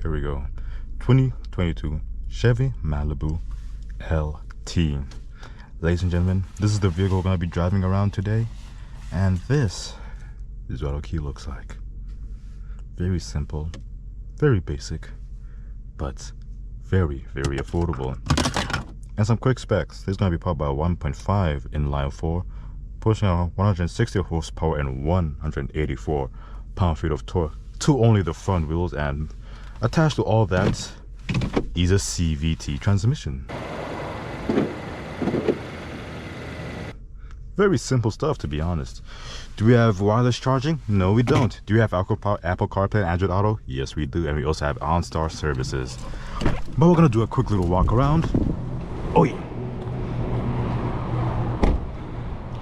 Here we go. 2022 Chevy Malibu LT. Ladies and gentlemen, this is the vehicle we're going to be driving around today. And this is what our key looks like. Very simple, very basic, but very, very affordable. And some quick specs. This is going to be powered by a 1.5 inline 4, pushing out 160 horsepower and 184 pound-feet of torque to only the front wheels, and attached to all that is a CVT transmission. Very simple stuff, to be honest. Do we have wireless charging? No, we don't. Do we have Apple CarPlay and Android Auto? Yes, we do. And we also have OnStar services. But we're going to do a quick little walk around. Oh yeah.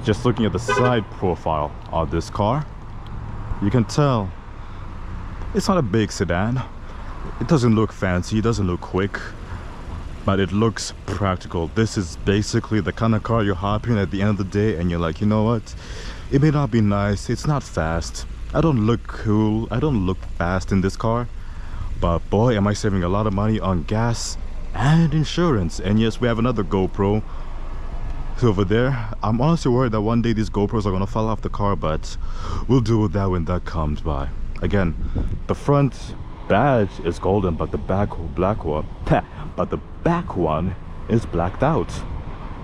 Just looking at the side profile of this car, you can tell it's not a big sedan. It doesn't look fancy, it doesn't look quick, but it looks practical. This is basically the kind of car you hop in at the end of the day and you're like, you know what? It may not be nice, it's not fast. I don't look cool, I don't look fast in this car, but boy, am I saving a lot of money on gas and insurance. And yes, we have another GoPro over there. I'm honestly worried that one day these GoPros are gonna fall off the car, but we'll deal with that when that comes by. Again, the front badge is golden, but the back one is blacked out,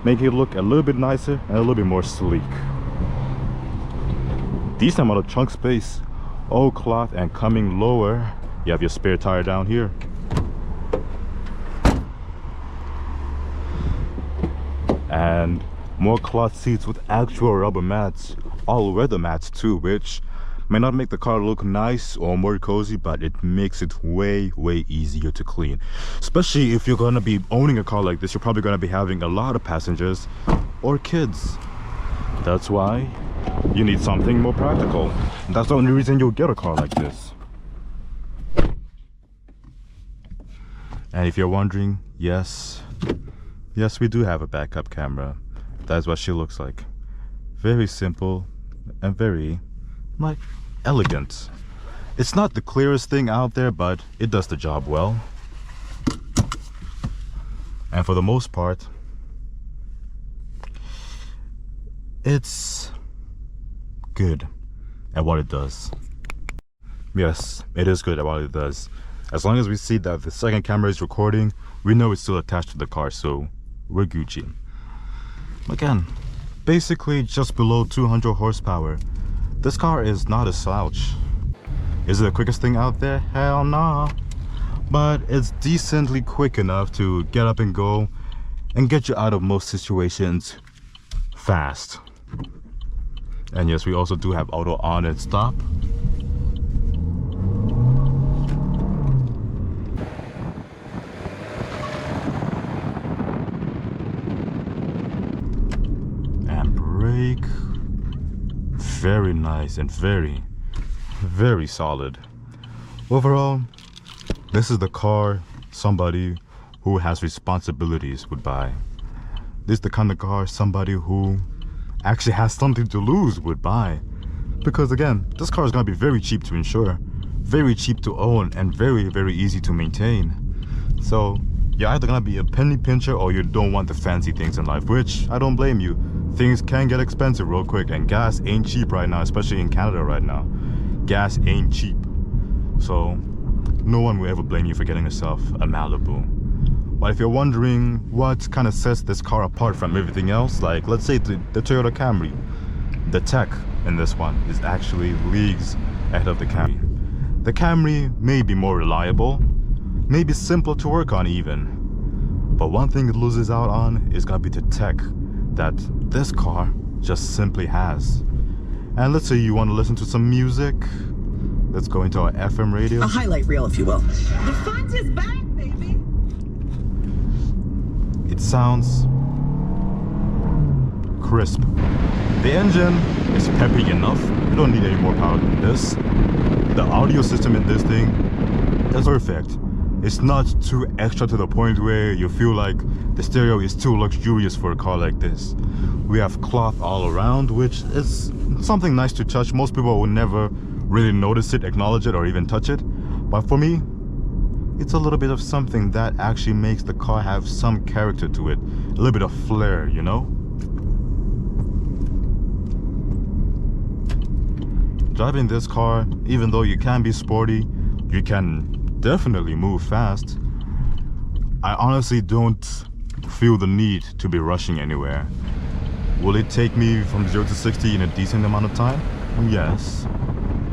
making it look a little bit nicer and a little bit more sleek. Decent amount of trunk space, all cloth, and coming lower, you have your spare tire down here. And more cloth seats with actual rubber mats, all weather mats too, which may not make the car look nice or more cozy, but it makes it way easier to clean. Especially if you're going to be owning a car like this, you're probably going to be having a lot of passengers or kids. That's why you need something more practical. That's the only reason you'll get a car like this. And if you're wondering, yes, we do have a backup camera. That's what she looks like. Very simple and very, like, elegant. It's not the clearest thing out there, but it does the job well. And for the most part, it's good at what it does. Yes, it is good at what it does. As long as we see that the second camera is recording, we know it's still attached to the car, so we're Gucci. Again, basically just below 200 horsepower. This car is not a slouch. Is it the quickest thing out there? Hell nah. But it's decently quick enough to get up and go and get you out of most situations fast. And yes, we also do have auto on and stop. And brake. Very nice and very solid. Overall, this is the car somebody who has responsibilities would buy. This is the kind of car somebody who actually has something to lose would buy. Because again, this car is going to be very cheap to insure, very cheap to own, and very easy to maintain. So you're either going to be a penny pincher or you don't want the fancy things in life, which I don't blame you. Things can get expensive real quick, and gas ain't cheap right now, especially in Canada right now. Gas ain't cheap. So no one will ever blame you for getting yourself a Malibu. But if you're wondering what kind of sets this car apart from everything else, like let's say the Toyota Camry, the tech in this one is actually leagues ahead of the Camry. The Camry may be more reliable, maybe simpler to work on even, but one thing it loses out on is gonna be the tech that this car just simply has. And let's say you want to listen to some music. Let's go into our FM radio. A highlight reel, if you will. The fun is back, baby. It sounds crisp. The engine is peppy enough. You don't need any more power than this. The audio system in this thing is perfect. It's not too extra to the point where you feel like the stereo is too luxurious for a car like this. We have cloth all around, which is something nice to touch. Most people will never really notice it, acknowledge it, or even touch it. But for me, it's a little bit of something that actually makes the car have some character to it, a little bit of flair, you know. Driving this car, even though you can be sporty, you can definitely move fast. I honestly don't feel the need to be rushing anywhere. Will it take me from 0 to 60 in a decent amount of time? Yes.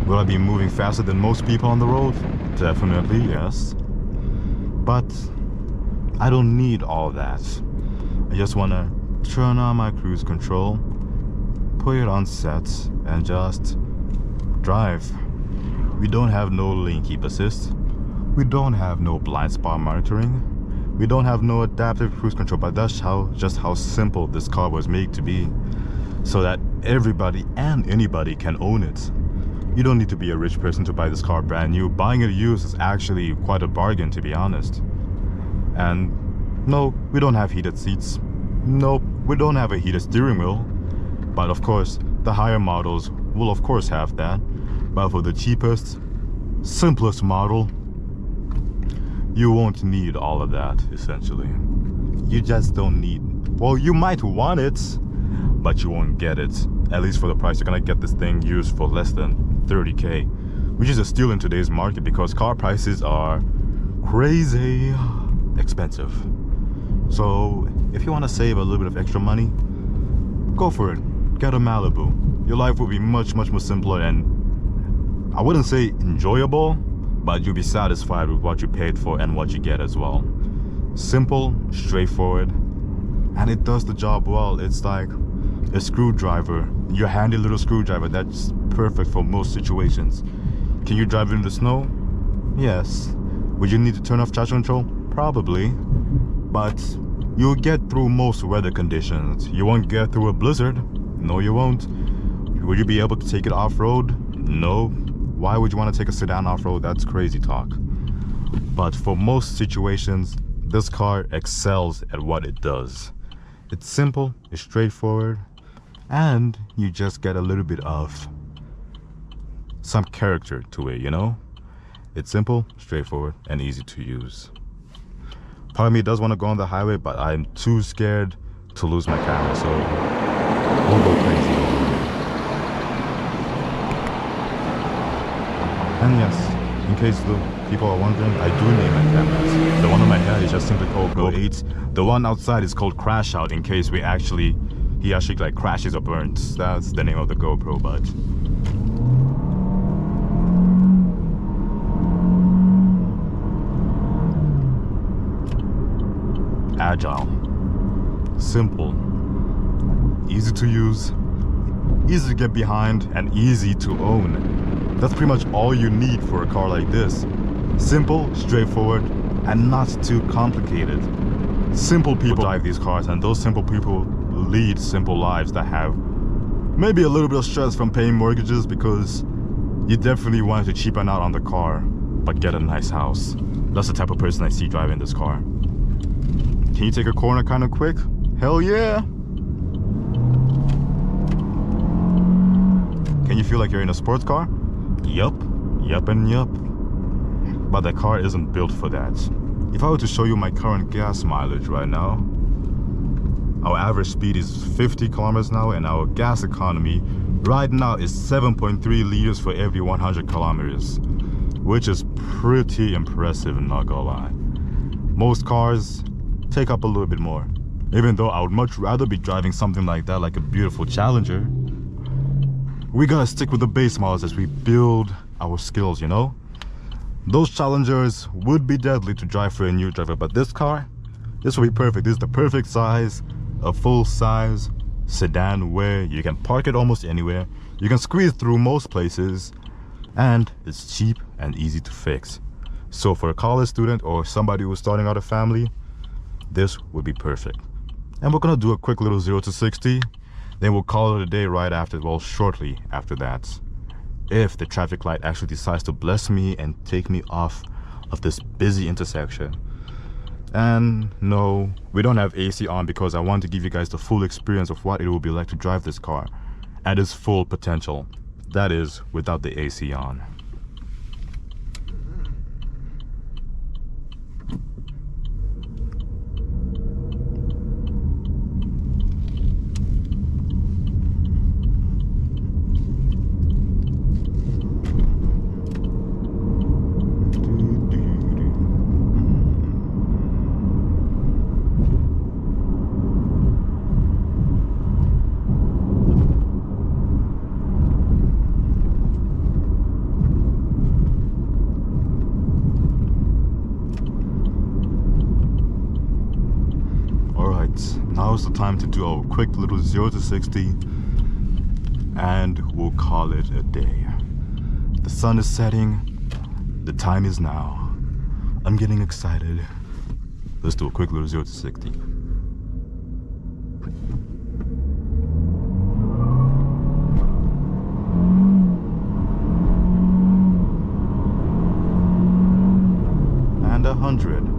Will I be moving faster than most people on the road? Definitely, yes. But I don't need all that. I just want to turn on my cruise control, put it on set, and just drive. We don't have no lane keep assist. We don't have no blind spot monitoring. We don't have no adaptive cruise control, but that's just how simple this car was made to be, so that everybody and anybody can own it. You don't need to be a rich person to buy this car brand new. Buying it used is actually quite a bargain, to be honest. And no, we don't have heated seats. Nope, we don't have a heated steering wheel. But of course, the higher models will of course have that. But for the cheapest, simplest model, you won't need all of that, essentially. You just don't need. Well, you might want it, but you won't get it. At least for the price, you're gonna get this thing used for less than 30K, which is a steal in today's market because car prices are crazy expensive. So if you want to save a little bit of extra money, go for it. Get a Malibu. Your life will be much more simpler, and I wouldn't say enjoyable, but you'll be satisfied with what you paid for and what you get as well. Simple, straightforward, and it does the job well. It's like a screwdriver, your handy little screwdriver that's perfect for most situations. Can you drive in the snow? Yes. Would you need to turn off traction control? Probably. But you'll get through most weather conditions. You won't get through a blizzard. No, you won't. Would you be able to take it off-road? No. Why would you want to take a sedan off-road? That's crazy talk. But for most situations, this car excels at what it does. It's simple, it's straightforward, and you just get a little bit of some character to it, you know? It's simple, straightforward, and easy to use. Part of me does want to go on the highway, but I'm too scared to lose my camera, so we'll go crazy. And yes, in case the people are wondering, I do name my cameras. The one on my head is just simply called Go 8. The one outside is called Crash Out, in case he actually like crashes or burns. That's the name of the GoPro, but agile, simple, easy to use, easy to get behind, and easy to own. That's pretty much all you need for a car like this. Simple, straightforward, and not too complicated. Simple people drive these cars, and those simple people lead simple lives that have maybe a little bit of stress from paying mortgages, because you definitely want to cheapen out on the car but get a nice house. That's the type of person I see driving this car. Can you take a corner kind of quick? Hell yeah! Can you feel like you're in a sports car? Yup, and yup. But the car isn't built for that. If I were to show you my current gas mileage right now, our average speed is 50 kilometers an hour, and our gas economy right now is 7.3 liters for every 100 kilometers, which is pretty impressive, not gonna lie. Most cars take up a little bit more, even though I would much rather be driving something like that, like a beautiful Challenger. We gotta stick with the base models as we build our skills, you know? Those Challengers would be deadly to drive for a new driver, but this car, this will be perfect. This is the perfect size, a full-size sedan where you can park it almost anywhere, you can squeeze through most places, and it's cheap and easy to fix. So for a college student or somebody who's starting out a family, this would be perfect. And we're gonna do a quick little 0 to 60, then we'll call it a day right after, well, shortly after that, if the traffic light actually decides to bless me and take me off of this busy intersection. And no, we don't have AC on because I want to give you guys the full experience of what it will be like to drive this car at its full potential. That is, without the AC on. Alright, now is the time to do a quick little 0 to 60 and we'll call it a day. The sun is setting, the time is now. I'm getting excited. Let's do a quick little 0 to 60. And 100.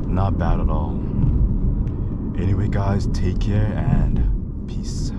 Not bad at all. Anyway guys, take care and peace.